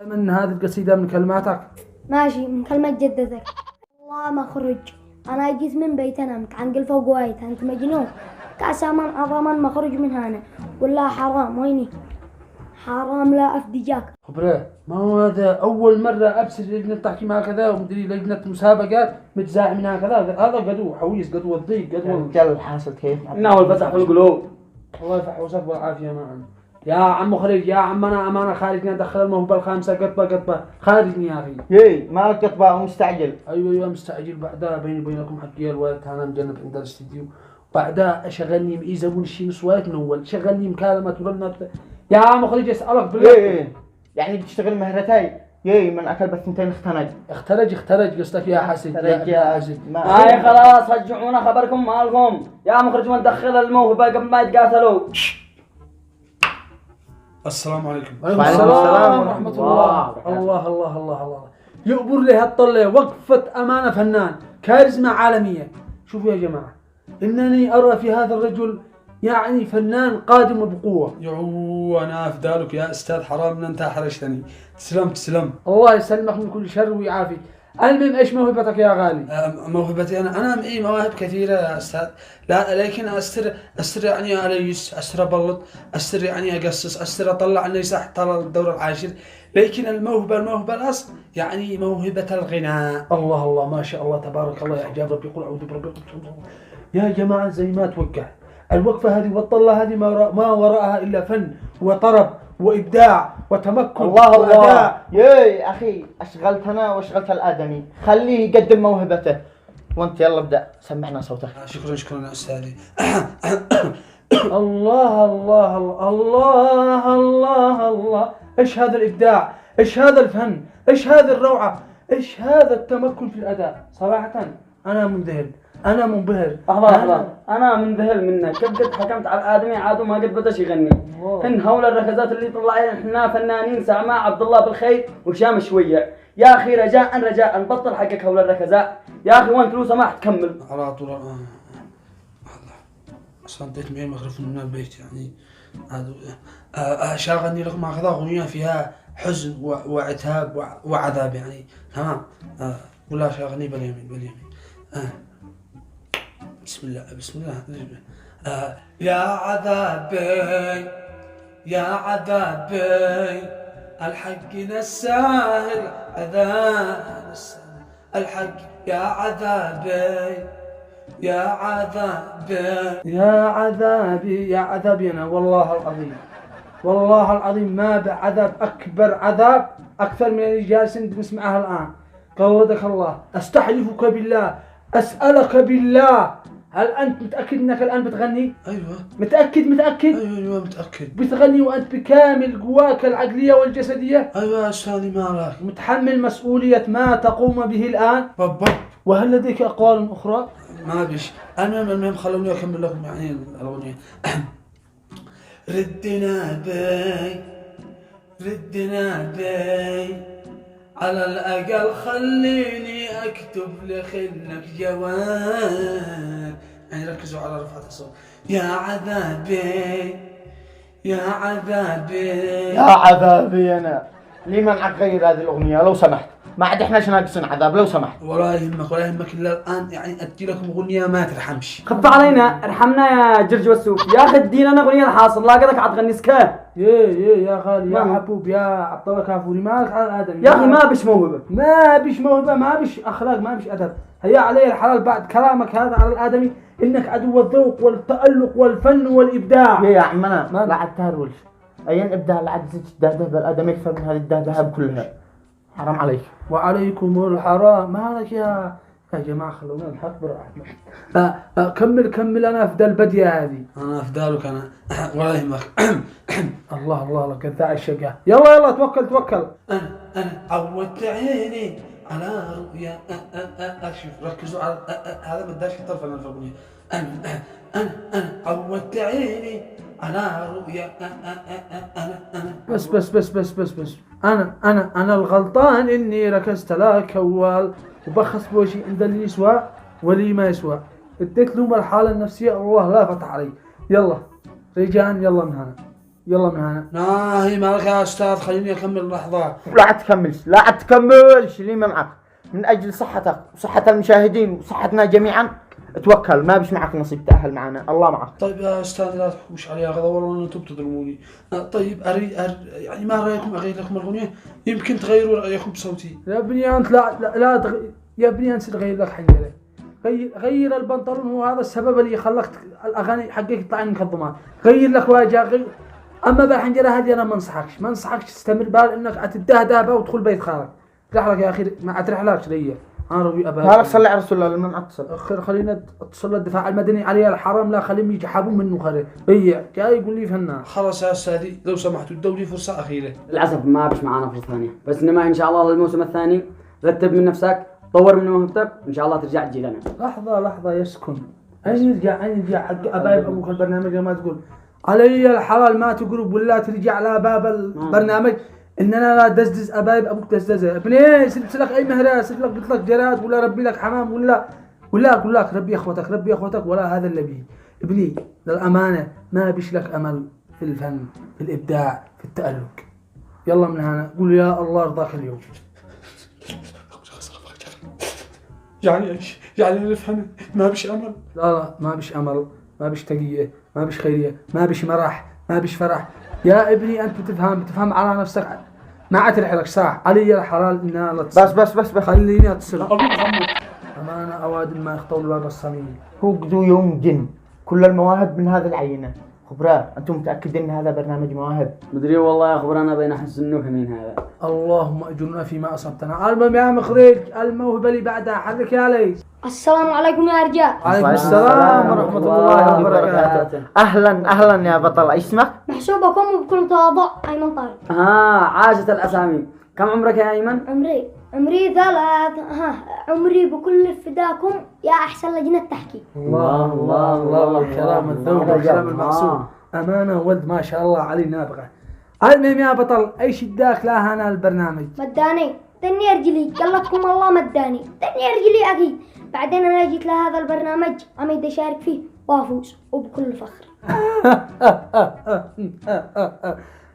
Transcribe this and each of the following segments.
من هذه القصيدة من كلماتك؟ ماشي، من كلمة جدتك. والله ما خرج، أنا جيت من بيتنا متعنقل فوق وايد، أنت مجنون. كأسامان عظما ما خرج من هنا، ولا حرام ويني، حرام لا أفدجاك. خبره، ما هو هذا أول مرة أبصر لجنة تحكيم هكذا ومدري لجنة مسابقات متزاحمين هكذا. هذا قدو حويس، قدو الضيق، قدو رجال حاصل كيف؟ إنه الفزع في القلوب. الله يفحوسك والعافية معا. يا عم خرج، يا عم أنا أمانة خارجني أدخل الموهبة الخامسة قطبة خارجني يا أخي. يي مالك قطبة ومستعجل. أيوة مستعجل. بعدها بيني وبينكم حقي الوقت أنا مجنب عند الاستديو. بعدها شغلني ميزبون شي نصوات من أول شغلني مكالمة ورنة. يا عم خرج أسألك بالله. يي يعني بتشتغل مهرتاي. يي من أكل بثنتين اخترج قصدك يا حسن. يا حسن. هاي خلاص رجعونا خبركم مالكم. يا مخرج من دخل الموهبة قبل ما يتقاتلوا. السلام عليكم. وعليكم السلام ورحمة الله. الله يقبر لي هالطلة وقفة أمانة فنان كاريزما عالمية. شوفوا يا جماعة، إنني أرى في هذا الرجل يعني فنان قادم بقوة. يعو أنا أفدالك يا أستاذ، حرام إن أنت حرجتني. تسلم. الله يسلمك من كل شر ويعافيك. المهم إيش موهبتك يا غالي؟ موهبتي أنا معي مواهب كثيرة يا أستاذ، لا لكن أستر يعني أليس، أستر أبلط، أستر يعني أقصص، أستر أطلع الناس حتى الدور العاشر. لكن الموهبة الأصل يعني موهبة الغناء. الله ما شاء الله تبارك الله. يا حجاب ربي قل أعوذ برب. يا جماعة زي ما توقع الوقفة هذه والطلة هذه ما وراءها إلا فن وطرب وإبداع وتمكن. الله يي أخي، أشغلتنا وأشغلت الآدمي، خليه يقدم موهبته وأنت يلا ابدأ سمعنا صوتك. شكرا يا أستاذي. الله إيش هذا الإبداع، إيش هذا الفن، إيش هذا الروعة، إيش هذا التمكن في الأداء. صراحة أنا منذهل، أنا منبهر. أنا منذهل منك. قد حكمت على الآدمي عادوا ما قد بدأش يغني. هن هول الركزات اللي طلع احنا فنانين سامع عبد الله بالخير وهشام شوية. يا أخي رجاء بطل حقك هول الركزات يا أخي، وانت لو سمحت كمل على طول. صديت معي ميكروفون من البيت يعني. شاغلني لكم هكذا أغنية فيها حزن وعتاب وعذاب يعني. تمام. ولا شاغلني باليمين. بسم الله. يا عذابي الحق نساهل عذاب الحق. يا عذابي أنا والله العظيم ما بعذاب أكبر عذاب أكثر من اللي جالسين بنسمعها الآن. قلدك الله، أستحلفك بالله، أسألك بالله، هل أنت متأكد أنك الآن بتغني؟ أيوة. متأكد؟ أيوة متأكد. بتغني وأنت بكامل قواك العقلية والجسدية؟ أيوة أستاذي ما راك. متحمل مسؤولية ما تقوم به الآن؟ بالضبط. وهل لديك أقوال أخرى؟ ما بيش. المهم خلوني أكمل لكم يعني الأغنية. ردنا بي على الأقل خليني أكتب لخلك جواب. يعني ركزوا على رفعة الصوت. يا عذابي أنا ليه منعك غير هذه الأغنية لو سمحت؟ ما عاد إحنا ناقصين عذاب لو سمحت. ولا يهمك إلا الآن يعني أدي لكم أغنية ما ترحمش. خف علينا ارحمنا يا جرج والسوف. يا أخي ادينا أنا أغنية الحاصل لا قدك عتغني سكاه. يا غالي يا حبوب يا عبد الله كافوري، مالك على الآدم يا أخي ما بش موهبة، ما بش أخلاق، ما بش أدب. هيا علي الحلال بعد كلامك هذا على الآدمي إنك عدو الذوق والتألق والفن والإبداع. يا عمنا لا عاد تهرولش. أين إبداع لا عاد زيت الدهده بالآدم أكثر من هذه الدهده كلها. حرام عليك. وعليكم الحرام. مالك يا جماعة خلونا نضحك براحتنا. كمل أنا أفدى البدية هذه. أنا أفدالك أنا. ولا يهمك. الله كذا الشقة. يلا توكل. أنا عودت عيني على رؤيا. شوف ركزوا على هذا ما اداش طرف أنا الأغنية. أنا عودت عيني على رؤيا. أنا بس أنا الغلطان إني ركزت لك أول وبخص بوشي عند اللي يسوى واللي ما يسوى. اديت لهم الحالة النفسية. الله لا فتح علي. يلا رجعان يلا من هنا. يلا من هنا. ناهي مالك يا استاذ، خليني اكمل لحظة. لا تكملش لي معك، من اجل صحتك وصحة المشاهدين وصحتنا جميعا توكل، ما بش معك نصيب، تأهل معنا، الله معك. طيب يا استاذ لا تحوش علي غضب، والله انتم بتظلموني. طيب يعني ما رايكم اغير لكم الاغنية؟ يمكن تغيروا رايكم بصوتي. يا ابني انت لا يا ابني انت تغير لك حنجره. غير البنطلون، هو هذا السبب اللي خلاك الاغاني حقك يطلع منك الضمان. غير لك واجه اما بالحنجره هذه انا ما انصحكش تستمر بها، انك تدهدها وتدخل بيت خالك. ترحلك يا اخي، ما ترحلكش ليا انا روي ابا. هذا صلي على رسول الله، لما اتصل خلينا اتصل الدفاع المدني عليه الحرام، لا خليهم يجحبون منه خير. بيع جاي يقول لي فنان. خلاص يا استاذي لو سمحتوا ادوا لي فرصة أخيرة. للاسف ما بش معانا فرصه ثانيه، بس انما ان شاء الله الموسم الثاني رتب من نفسك، طور من موهبتك، وان شاء الله ترجع تجي لنا. لحظة يسكن. أين يرجع حق أبايب أبوك البرنامج؟ ما تقول علي الحلال ما تقرب ولا ترجع على باب البرنامج إننا لا دزدز أبايب أبوك دزدزة. ابني سبت لك أي مهرة، سبت لك قلت لك جراد ولا ربي لك حمام ولا أقول لك ربي أخوتك ولا هذا اللي بيه. ابني للأمانة ما بيش لك أمل في الفن، في الإبداع، في التألق. يلا من هنا قول يا الله رضاك اليوم. يعني ايش؟ يعني نفهم ما بش امل؟ لا ما بش امل، ما بش تقية، ما بش خيرية، ما بش مرح، ما بش فرح. يا ابني انت بتفهم على نفسك، ما عاد ترحلك ساعة علي الحلال انها لا تصل. بس خليني اتصل. امانة اوادم ما يخطون باب الصميم. هو قدو يوم جن، كل المواهب من هذا العينة. خبراء انتم متأكدين ان هذا برنامج مواهب؟ مدري والله يا اخبار، انا بين احس انه همين هذا. اللهم اجرنا فيما اصبتنا. المهم يا مخرج الموهبة اللي بعدها حرك يا ليس. السلام عليكم يا رجال. عليكم السلام ورحمة الله وبركاته. اهلا يا بطل، ايش اسمك؟ محسوبكم وبكل تواضع أيمن طارق. عاشت الاسامي. كم عمرك يا ايمن؟ عمري 3. عمري بكل فداكم يا احسن لجنة تحكيم. الله الكلام الذوق والكلام المعصوم. امانه ولد ما شاء الله علي نابغه. المهم يا بطل ايش اداك لا هنا البرنامج؟ مداني تني رجلي، قال لكم الله مداني تني رجلي اكيد. بعدين انا جيت لهذا البرنامج اميد اشارك فيه وافوز وبكل فخر.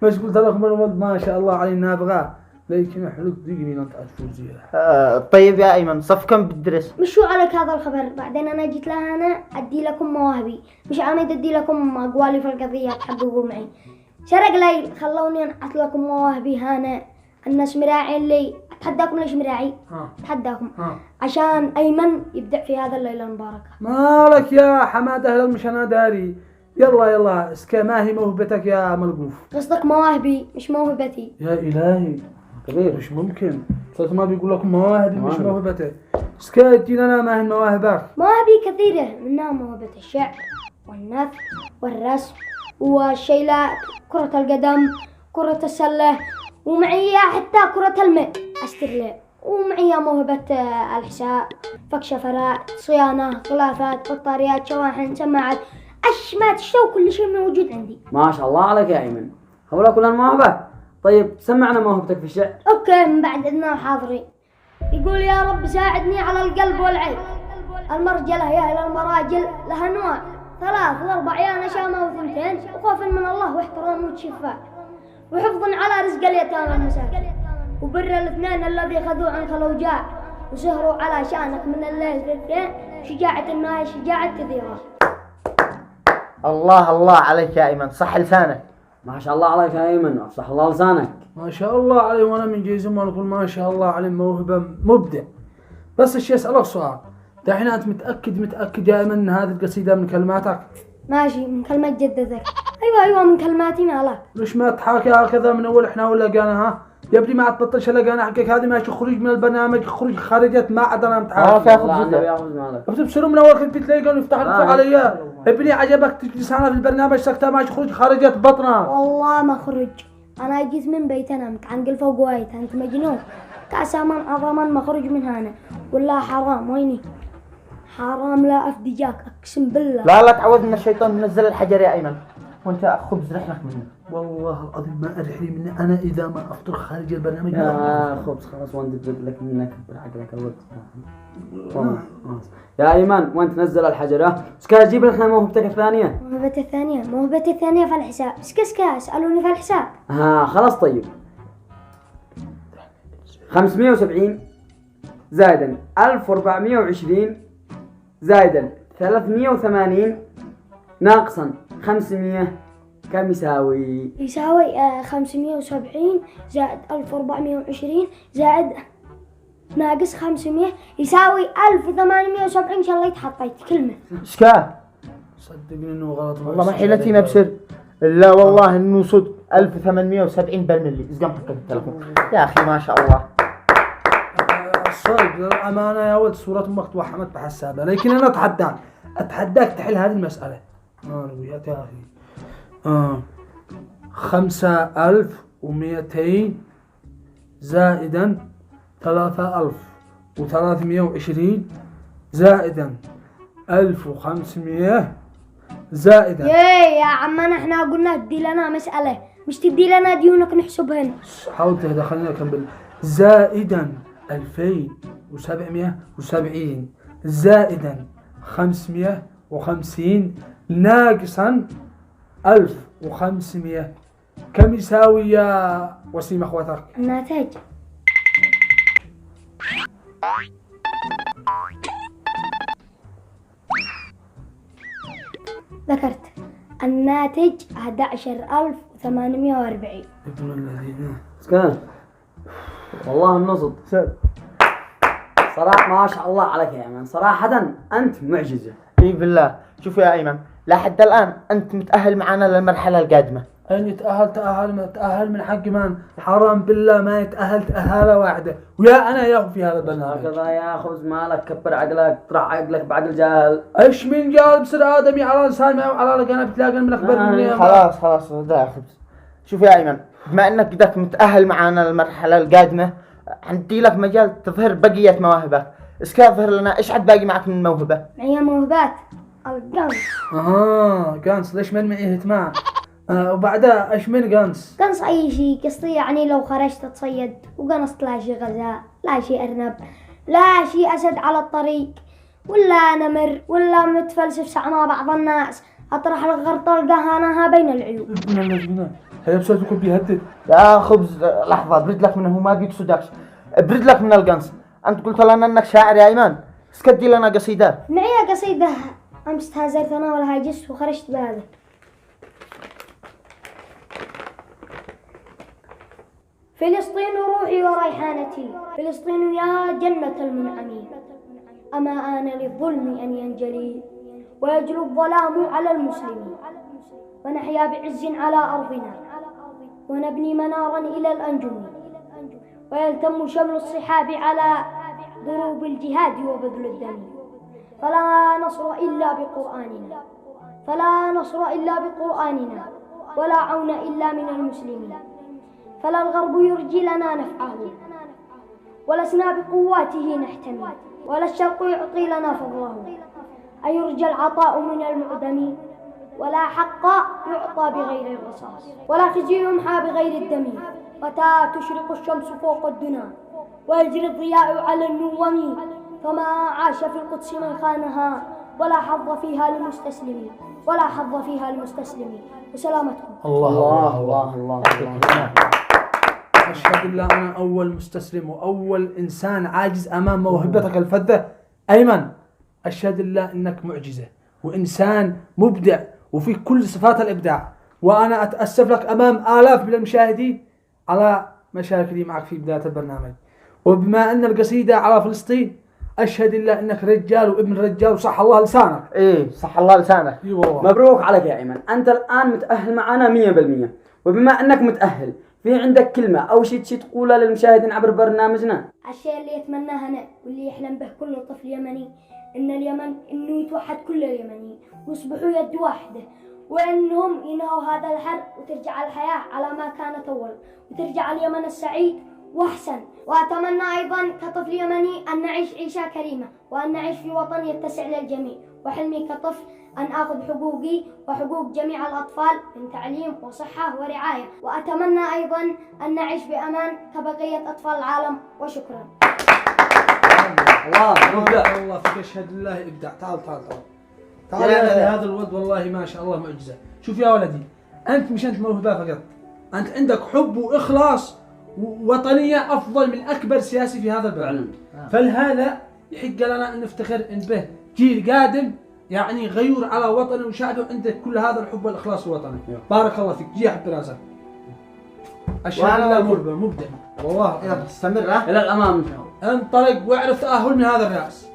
مش قلت لكم الولد ما شاء الله علي نابغه، لكن حلوك دقني انت تفوزيها. طيب يا ايمن صف كم بتدرس؟ مش شو عليك هذا الخبر؟ بعدين انا جيت لهنا ادي لكم مواهبي، مش عميد ادي لكم اقوالي في القضيه تحققوا معي. شرق ليل خلوني انعت لكم مواهبي هنا. الناس مراعين لي، اتحداكم ليش مراعي؟ اتحداكم عشان ايمن يبدع في هذا الليله المباركه. مالك يا حماد اهلا مش انا داري. يلا اسكا ما هي موهبتك يا ملقوف؟ قصدك مواهبي مش موهبتي. يا الهي كبير مش ممكن، صرت ما بيقول لكم مواهبي مش موهبته. اسكا ادينا ما هي مواهبك؟ مواهبي كثيره، منها موهبه الشعر والنثر والرسم والشيلات، كرة القدم، كرة السلة، ومعي حتى كرة الماء استرلي، ومعي موهبة الحساء، فك شفرات، صيانة، غلافات، بطاريات، شواحن، سماعات، ما تشتو كل شيء موجود عندي. ما شاء الله عليك يا ايمن، هؤلاء كلها موهبة. طيب سمعنا موهبتك في الشعر. اوكي من بعد اذننا حاضرين. يقول يا رب ساعدني على القلب والعين، المرجلة يا اهل المراجل لها انواع 3 و4 يا نشامة و2، وخوف من الله واحترام وشفاء، وحفظ على رزق اليتامى المساكين، وبر الاثنين الذي خذوا عنك الأوجاع، وسهروا على شانك من الليل الاثنين، شجاعة النهاية شجاعة كثيرة. الله عليك يا ايمن، صح لسانك. ما شاء الله عليك يا ايمن، افصح الله لسانك. ما شاء الله عليه، وانا من جاي زمان اقول ما شاء الله عليه موهبة مبدع. بس الشيء اسألك سؤال، دحين انت متأكد يا ايمن ان هذه القصيدة من كلماتك؟ ماشي من كلمات جدتك. ايوه من كلماتي مالك. ليش ما تحاكي هكذا من اول احنا ولا قانا؟ ها يا ابني ما تبطلش لقانا حقك هذه، ماشي خروج من البرنامج، خروج خارجت ما عاد انا متحاكي. ياخذ مالك. بتبصروا من اول كنت تلاقون يفتح الفوق علي. ابني عجبك تجلس انا في البرنامج سكتة ماشي خروج خارجت بطنه. والله ما خرج، انا جيت من بيتنا متعنقل فوق وايد. انت مجنون؟ كاسامان عظاما ما خرج من هنا ولا حرام. ويني حرام لا افدجاك اقسم بالله. لا تعوذ من الشيطان منزل الحجر يا ايمن. وانت خبز رحلك منك. والله العظيم ما أريح لي مني أنا إذا ما أفطر خارج البرنامج. يا خبز خلاص وانت تبدل لك منك عقلك الوقت. يا ايمن وانت نزل الحجر اسكا جيب لنا موهبتك الثانيه. موهبتي الثانية في الحساب. اسكا اسألوني في الحساب. خلاص طيب. 570 زائدا 1420 زائدا 380 ناقصا 500 كم يساوي؟ يساوي 570 زائد 1420 زائد ناقص 500 يساوي 1870. ان شاء الله يتحطيت كلمة. اسكا صدقني انه غلط. والله ما حيلتي ما بسر. لا والله انه صدق 1870 بالملي. ازقم حقك التلفون يا اخي ما شاء الله. الصدق للأمانة يا ولد صورة أمك توحمت بحسابها، لكن أنا أتحداك تحل هذه المسألة. وياك يا أخي. 5200 زائدا 3320 زائدا 1500 زائدا. يا عمنا احنا قلنا تدي لنا مسألة مش تدي لنا ديونك نحسبهن. حاول تهدى خلينا نكمل. زائدا 2770 زائدا 550 ناقصا 1500 كم يساوي يا وسيم اخواتك؟ الناتج ذكرت الناتج 11840. ابن الذين اسكان والله النصد صراحة ما شاء الله عليك يا ايمن، صراحة انت معجزة. اي بالله. شوف يا ايمن لحد الان انت متأهل معنا للمرحلة القادمة. أن يتأهل من حق من؟ حرام بالله ما يتأهل تأهالة واحدة ويا أنا ياهو في هذا البرنامج. هكذا يا خبز مالك كبر عقلك طرح عقلك بعقل جاهل. ايش من جال بصير آدمي على لسان ما على لقنا بتلاقي من أخبار مني. خلاص ده يا خبز. شوف يا ايمن بما انك بدك متأهل معنا للمرحلة القادمة عندي لك مجال تظهر بقية مواهبك. اسكا اظهر لنا ايش عاد باقي معك من موهبة؟ معي موهبات القنص. قنص ليش من معي هتمان؟ وبعدها ايش من قنص؟ قنص اي شيء قصدي يعني لو خرجت تصيد وقنصت لا شيء غزال لا شيء ارنب لا شيء اسد على الطريق ولا نمر ولا متفلسف سعنا بعض الناس اطرح الغرطة القهانها بين العيون. ابن الذين هيا بسالتكم بيهدد. يا خبز لحظة برد لك منه ما بيقصدكش. برد لك من القنص. انت قلت لنا انك شاعر يا ايمن. اسكدي لنا قصيدة. معي قصيدة امس تهزرت انا ولا هاجس وخرجت بهذا. فلسطين روحي وريحانتي فلسطين يا جنة المنعمين أما آن للظلم أن ينجلي ويجلو الظلام على المسلمين ونحيا بعز على أرضنا ونبني منارا إلى الأنجم ويلتم شمل الصحاب على ضروب الجهاد وبذل الدم فلا نصر إلا بقرآننا ولا عون إلا من المسلمين فلا الغرب يرجي لنا نفعه ولسنا بقواته نحتمي ولا الشرق يعطي لنا فضله أيرجى العطاء من المعدم ولا حق يعطى بغير الرصاص ولا خزي يمحى بغير الدم متى تشرق الشمس فوق الدنا ويجري الضياء على النوم فما عاش في القدس من خانها ولا حظ فيها للمستسلمين وسلامتكم. الله أشهد أن أنا أول مستسلم وأول إنسان عاجز أمام موهبتك الفذة أيمن. أشهد الله أنك معجزة وإنسان مبدع وفي كل صفات الإبداع وأنا أتأسف لك أمام آلاف من المشاهدين على مشاكلي معك في بداية البرنامج. وبما أن القصيدة على فلسطين أشهد الله أنك رجال وابن رجال وصح الله لسانك. إيه صح الله لسانك. مبروك عليك يا أيمن، أنت الآن متأهل معنا 100%. وبما أنك متأهل في عندك كلمة أو شيء تقولها للمشاهدين عبر برنامجنا؟ الشيء اللي يتمناه أنا واللي يحلم به كل طفل يمني إن اليمن إنه يتوحد كل اليمنيين ويصبحوا يد واحدة وإنهم ينهوا هذا الحرب وترجع الحياة على ما كانت أول وترجع اليمن السعيد وأحسن. وأتمنى أيضا كطفل يمني أن نعيش عيشة كريمة وأن نعيش في وطن يتسع للجميع. وحلمي كطفل أن آخذ حقوقي وحقوق جميع الأطفال من تعليم وصحة ورعاية، وأتمنى أيضا أن نعيش بأمان كبقية أطفال العالم. وشكرا. الله مبدع. الله فيك، اشهد الله ابدع. تعال يا أخي، هذا الولد والله ما شاء الله معجزة. شوف يا ولدي، أنت مش أنت موهبة فقط، أنت عندك حب وإخلاص ووطنية أفضل من أكبر سياسي في هذا البلد. فلهذا يحق لنا أن نفتخر إن به جيل قادم يعني غيور على وطنه وشعبه، عندك كل هذا الحب والإخلاص الوطني. بارك الله فيك، جي حب راسك. أشهد الله مبدع والله. يلا استمر. إلى الأمام إن شاء الله. انطلق واعرف تأهل من هذا الرأس.